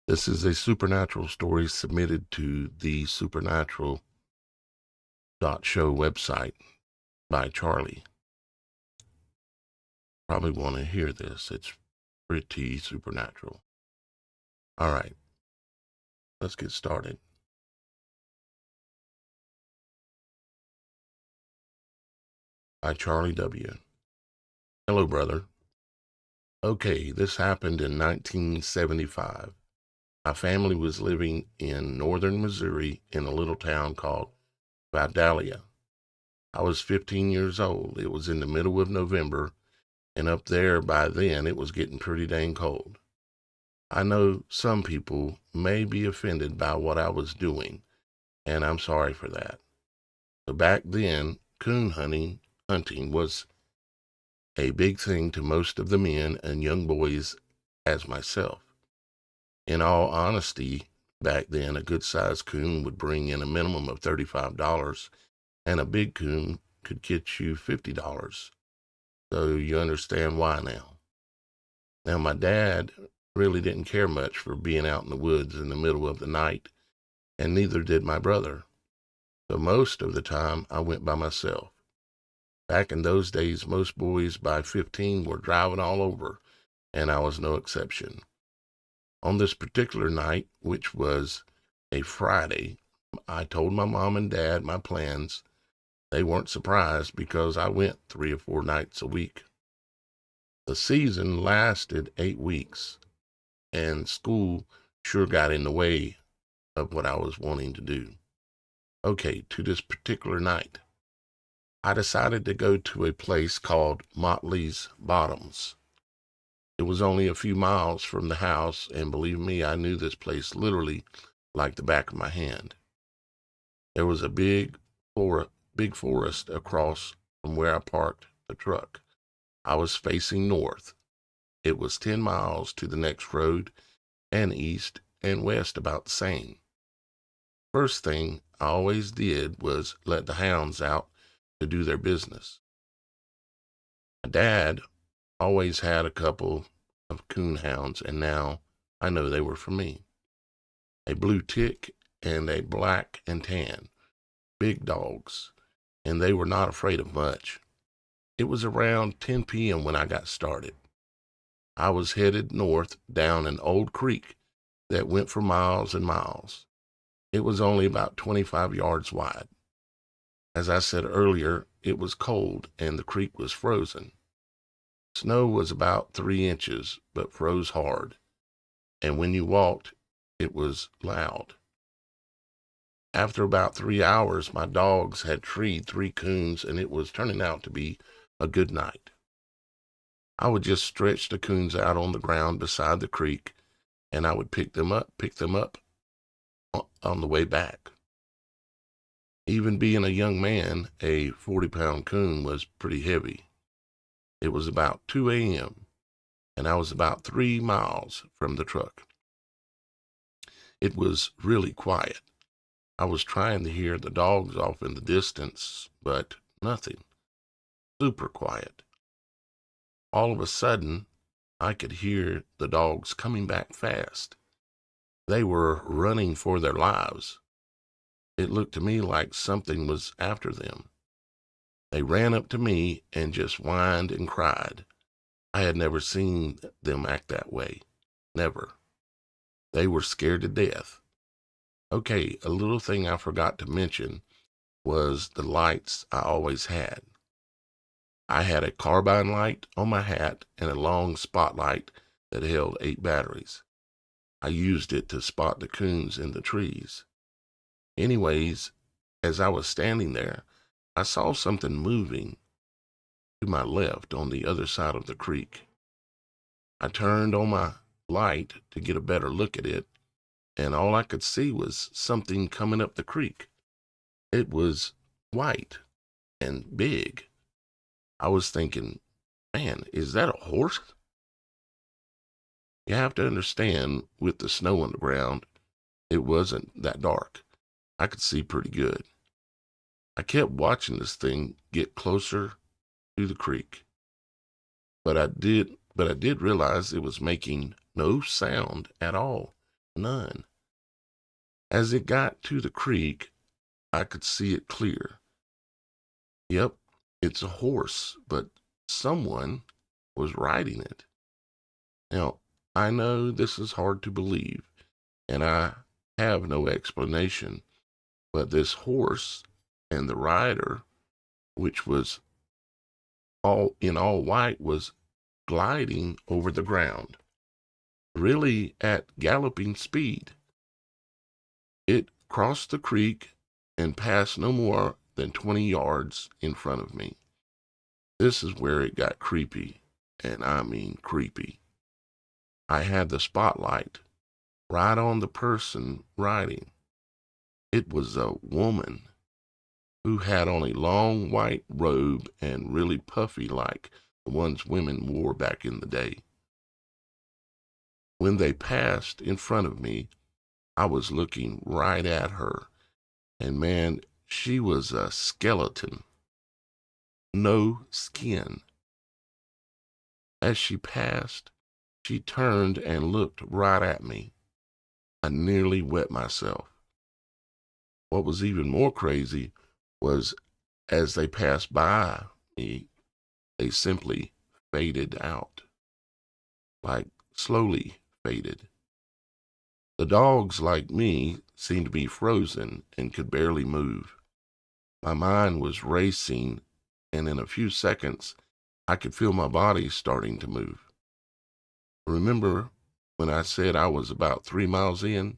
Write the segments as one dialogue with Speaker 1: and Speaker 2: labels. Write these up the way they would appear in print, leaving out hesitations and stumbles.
Speaker 1: This is a supernatural story submitted to the TheSupernatural.Show website by Charlie. Probably want to hear this. It's pretty supernatural. All right, let's get started. By Charlie W. Hello, brother. Okay, this happened in 1975. My family was living in northern Missouri in a little town called Vidalia. I was 15 years old. It was in the middle of November, and up there by then it was getting pretty dang cold. I know some people may be offended by what I was doing, and I'm sorry for that. So back then, coon hunting was a big thing to most of the men and young boys as myself. In all honesty, back then a good-sized coon would bring in a minimum of $35, and a big coon could get you $50. So you understand why now. Now, my dad really didn't care much for being out in the woods in the middle of the night, and neither did my brother. So most of the time I went by myself. Back in those days, most boys by 15 were driving all over, and I was no exception. On this particular night, which was a Friday, I told my mom and dad my plans. They weren't surprised because I went 3 or 4 nights a week. The season lasted 8 weeks, and school sure got in the way of what I was wanting to do. Okay, to this particular night, I decided to go to a place called Motley's Bottoms. It was only a few miles from the house, and believe me, I knew this place literally like the back of my hand. There was a big forest across from where I parked the truck. I was facing north. It was 10 miles to the next road, and east and west about the same. First thing I always did was let the hounds out to do their business. My dad always had a couple of coon hounds, and now I know they were for me. A blue tick and a black and tan, big dogs, and they were not afraid of much. It was around 10 p.m. when I got started. I was headed north down an old creek that went for miles and miles. It was only about 25 yards wide. As I said earlier, it was cold and the creek was frozen. Snow was about 3 inches, but froze hard, and when you walked, it was loud. After about 3 hours, my dogs had treed 3 coons, and it was turning out to be a good night. I would just stretch the coons out on the ground beside the creek, and I would pick them up on the way back. Even being a young man, a 40-pound coon was pretty heavy. It was about 2 a.m., and I was about 3 miles from the truck. It was really quiet. I was trying to hear the dogs off in the distance, but nothing. Super quiet. All of a sudden, I could hear the dogs coming back fast. They were running for their lives. It looked to me like something was after them. They ran up to me and just whined and cried. I had never seen them act that way. Never. They were scared to death. Okay, a little thing I forgot to mention was the lights I always had. I had a carbine light on my hat and a long spotlight that held 8 batteries. I used it to spot the coons in the trees. Anyways, as I was standing there, I saw something moving to my left on the other side of the creek. I turned on my light to get a better look at it, and all I could see was something coming up the creek. It was white and big. I was thinking, man, is that a horse? You have to understand, with the snow on the ground, it wasn't that dark. I could see pretty good. I kept watching this thing get closer to the creek, but I did realize it was making no sound at all. None. As it got to the creek, I could see it clear. Yep, it's a horse, but someone was riding it. Now, I know this is hard to believe, and I have no explanation, but this horse and the rider, which was all white, was gliding over the ground, really at galloping speed. It crossed the creek and passed no more than 20 yards in front of me. This is where it got creepy, and I mean creepy. I had the spotlight right on the person riding. It was a woman who had on a long white robe and really puffy like the ones women wore back in the day. When they passed in front of me, I was looking right at her, and man, she was a skeleton, no skin. As she passed, she turned and looked right at me. I nearly wet myself. What was even more crazy was as they passed by me, they simply faded out, like slowly faded. The dogs, like me, seemed to be frozen and could barely move. My mind was racing, and in a few seconds, I could feel my body starting to move. Remember when I said I was about 3 miles in?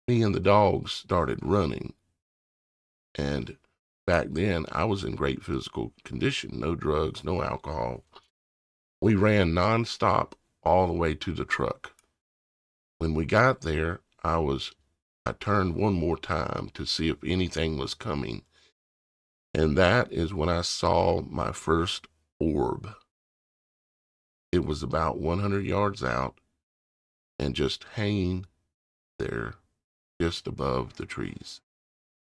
Speaker 1: Me and the dogs started running, and back then I was in great physical condition, no drugs, no alcohol. We ran nonstop all the way to the truck. When we got there, I turned one more time to see if anything was coming, and that is when I saw my first orb. It was about 100 yards out and just hanging there just above the trees.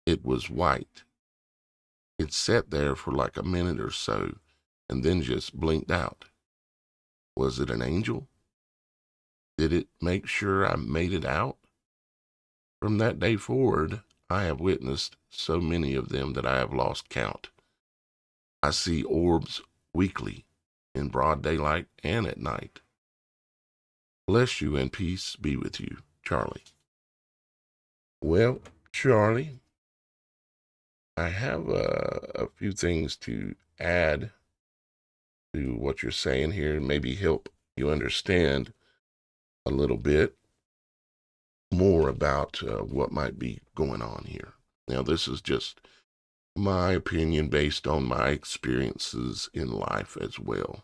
Speaker 1: It was white. It sat there for like a minute or so and then just blinked out. Was it an angel? Did it make sure I made it out? From that day forward, I have witnessed so many of them that I have lost count. I see orbs weekly, in broad daylight and at night. Bless you and peace be with you, Charlie. Well, Charlie, I have a few things to add to what you're saying here and maybe help you understand a little bit more about what might be going on here. Now, this is just my opinion based on my experiences in life as well.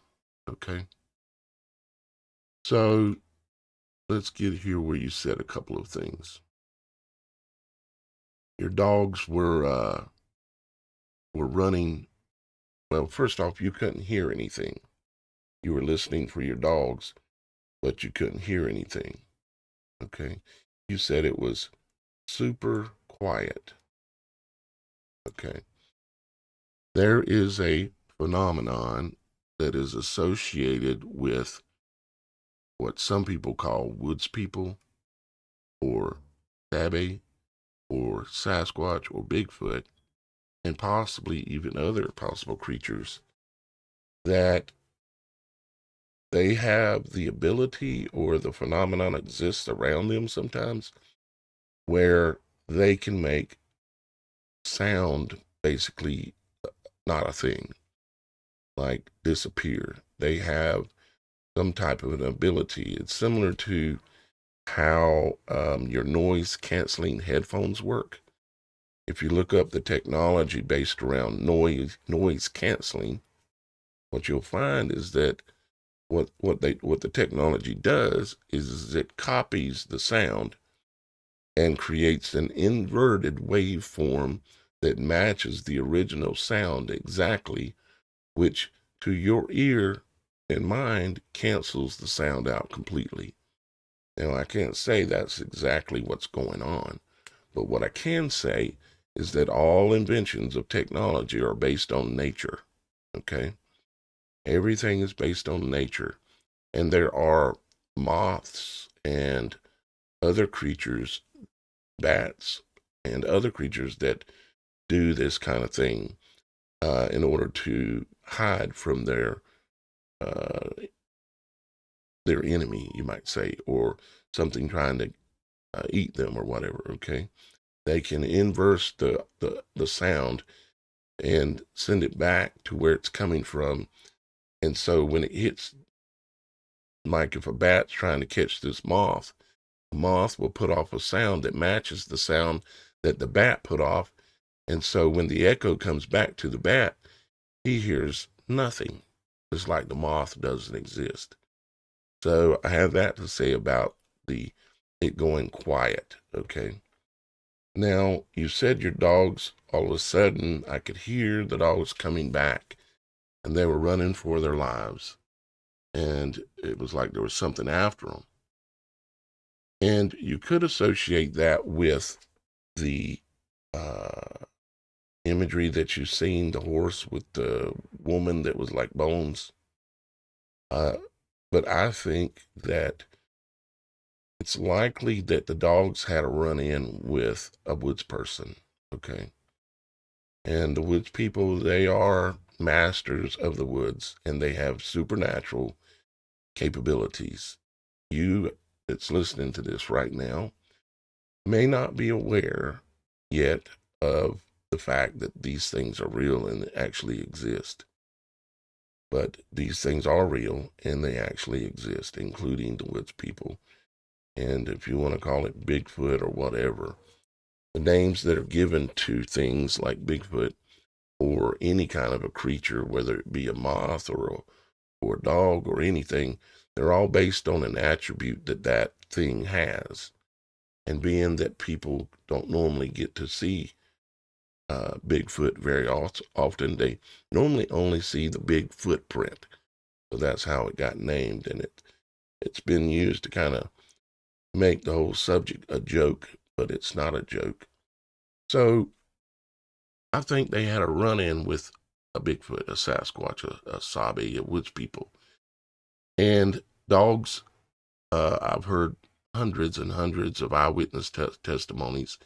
Speaker 1: Okay. So let's get here where you said a couple of things. Your dogs were running. Well, first off, you couldn't hear anything. You were listening for your dogs, but you couldn't hear anything. Okay. You said it was super quiet. Okay. There is a phenomenon that is associated with what some people call woods people or Tabby or Sasquatch or Bigfoot and possibly even other possible creatures that they have the ability or the phenomenon exists around them sometimes where they can make sound basically not a thing, like disappear. They have some type of an ability. It's similar to how your noise canceling headphones work. If you look up the technology based around noise canceling, what you'll find is that what the technology does is it copies the sound and creates an inverted waveform that matches the original sound exactly, which to your ear and mind cancels the sound out completely. Now, I can't say that's exactly what's going on, but what I can say is that all inventions of technology are based on nature, okay? Everything is based on nature, and there are moths and other creatures, bats, and other creatures that do this kind of thing in order to hide from uh, their enemy, you might say, or something trying to eat them or whatever. Okay, they can inverse the sound and send it back to where it's coming from, and so when it hits, like if a bat's trying to catch this moth, the moth will put off a sound that matches the sound that the bat put off. And so when the echo comes back to the bat, he hears nothing. It's like the moth doesn't exist. So I have that to say about the it going quiet. Okay. Now you said your dogs, all of a sudden I could hear the dogs coming back and they were running for their lives. And it was like there was something after them. And you could associate that with the imagery that you've seen, the horse with the woman that was like bones. Uh, but I think that it's likely that the dogs had a run in with a woods person. Okay. And the woods people, they are masters of the woods and they have supernatural capabilities. You that's listening to this right now may not be aware yet of the fact that these things are real and actually exist. But these things are real and they actually exist, including the woods people. And if you want to call it Bigfoot or whatever, the names that are given to things like Bigfoot or any kind of a creature, whether it be a moth or a dog or anything, they're all based on an attribute that that thing has. And being that people don't normally get to see Bigfoot very often, they normally only see the big footprint. So that's how it got named, and it's been used to kind of make the whole subject a joke, but it's not a joke. So I think they had a run-in with a Bigfoot, a Sasquatch, a Sabi, a woods people, and dogs. I've heard hundreds and hundreds of eyewitness testimonies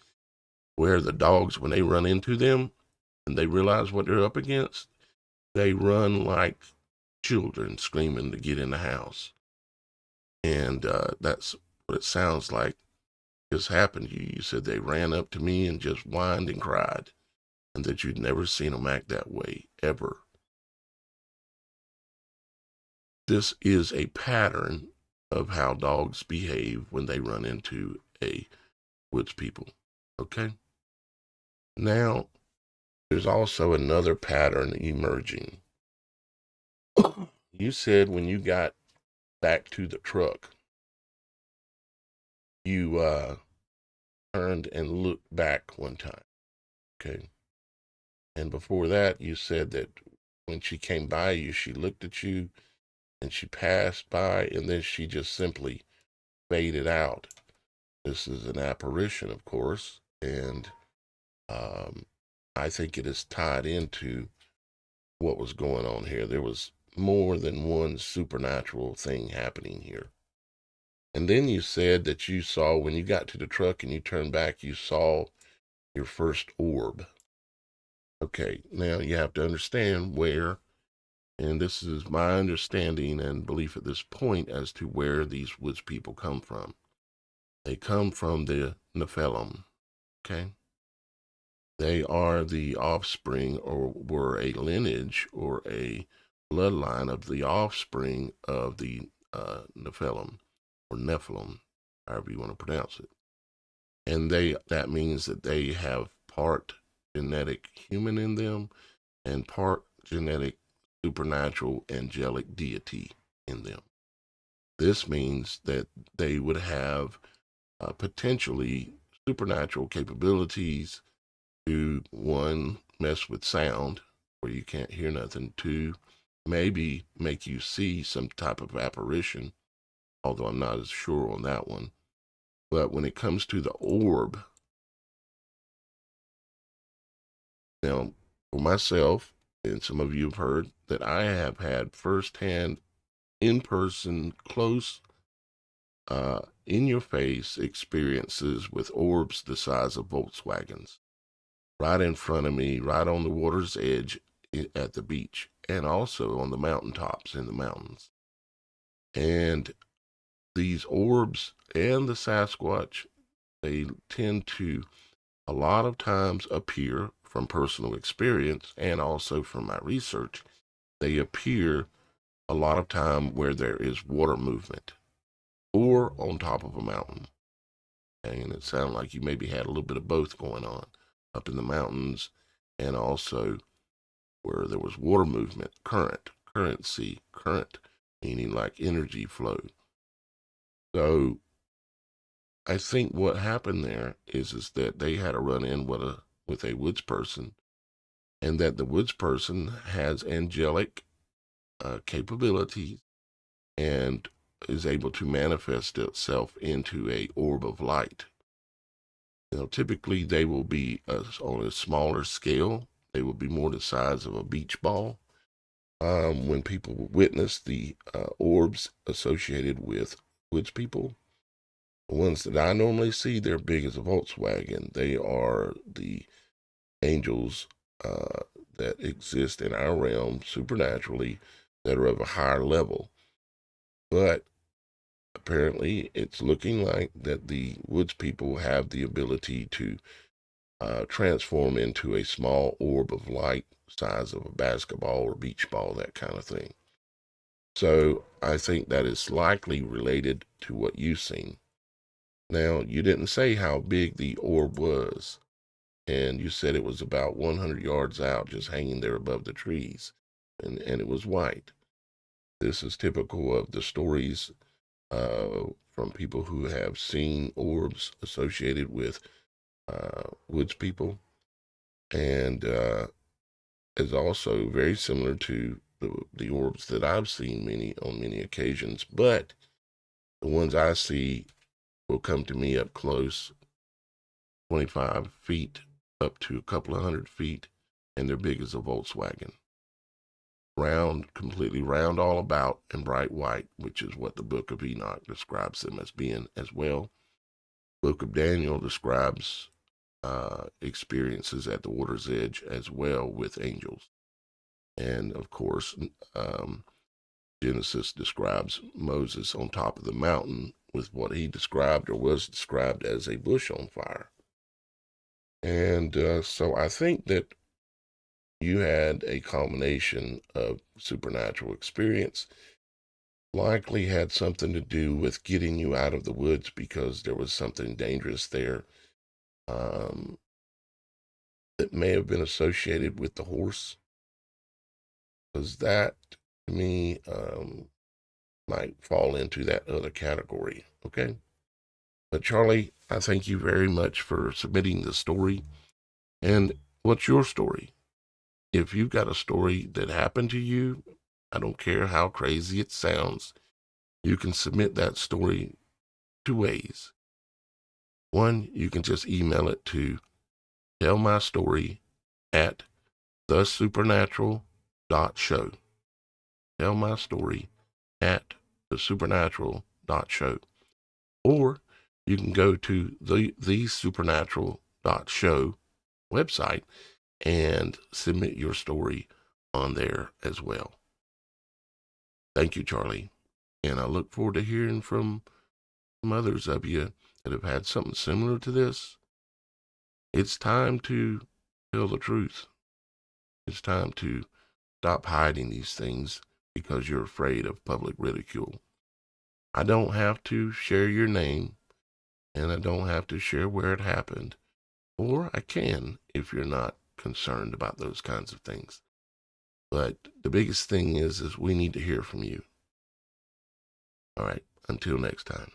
Speaker 1: where the dogs, when they run into them and they realize what they're up against, they run like children screaming to get in the house. And that's what it sounds like has happened to you. You said they ran up to me and just whined and cried, and that you'd never seen them act that way, ever. This is a pattern of how dogs behave when they run into a woods people. Okay? Now, there's also another pattern emerging. You said when you got back to the truck, you turned and looked back one time. Okay? And before that, you said that when she came by you, she looked at you and she passed by and then she just simply faded out. This is an apparition, of course, and I think it is tied into what was going on here. There was more than one supernatural thing happening here. And then you said that you saw, when you got to the truck and you turned back, you saw your first orb. Okay, now you have to understand where, and this is my understanding and belief at this point as to where these woods people come from. They come from the Nephilim, okay? They are the offspring or were a lineage or a bloodline of the offspring of the Nephilim or Nephilim, however you want to pronounce it. And that means that they have part genetic human in them and part genetic supernatural angelic deity in them. This means that they would have potentially supernatural capabilities to, one, mess with sound where you can't hear nothing, two, maybe make you see some type of apparition, although I'm not as sure on that one. But when it comes to the orb, now for myself, and some of you have heard that I have had firsthand, in-person, close, in-your-face experiences with orbs the size of Volkswagens, right in front of me, right on the water's edge at the beach, and also on the mountaintops in the mountains. And these orbs and the Sasquatch, they tend to a lot of times appear from personal experience and also from my research. They appear a lot of time where there is water movement or on top of a mountain. And it sounded like you maybe had a little bit of both going on up in the mountains and also where there was water movement, currency, current, meaning like energy flow. So I think what happened there is that they had a run-in with a woods person, and that the woods person has angelic capabilities and is able to manifest itself into a orb of light. Typically they will be on a smaller scale. They will be more the size of a beach ball. When people witness the orbs associated with woods people, the ones that I normally see, they're big as a Volkswagen. They are the angels that exist in our realm supernaturally that are of a higher level. But apparently it's looking like that the woods people have the ability to transform into a small orb of light size of a basketball or beach ball, that kind of thing. So I think that is likely related to what you've seen. Now, you didn't say how big the orb was, and you said it was about 100 yards out, just hanging there above the trees, and it was white. This is typical of the stories from people who have seen orbs associated with woods people, and is also very similar to the orbs that I've seen on many occasions. But the ones I see will come to me up close, 25 feet up to a couple of 100 feet, and they're big as a Volkswagen. Round, completely round all about, and bright white, which is what the Book of Enoch describes them as being as well. Book of Daniel describes experiences at the water's edge as well with angels. And of course, Genesis describes Moses on top of the mountain with what he described or was described as a bush on fire. And so I think that you had a combination of supernatural experience, likely had something to do with getting you out of the woods because there was something dangerous there. That may have been associated with the horse, because that, to me, might fall into that other category. Okay. But Charlie, I thank you very much for submitting the story. And what's your story? If you've got a story that happened to you, I don't care how crazy it sounds, you can submit that story two ways. One, you can just email it to tellmystory @TheSupernatural.Show. Tell my story at TheSupernatural.Show. Or you can go to TheSupernatural.Show website and submit your story on there as well. Thank you, Charlie. And I look forward to hearing from some others of you that have had something similar to this. It's time to tell the truth. It's time to stop hiding these things because you're afraid of public ridicule. I don't have to share your name, and I don't have to share where it happened, or I can if you're not concerned about those kinds of things. But the biggest thing is we need to hear from you. All right, until next time.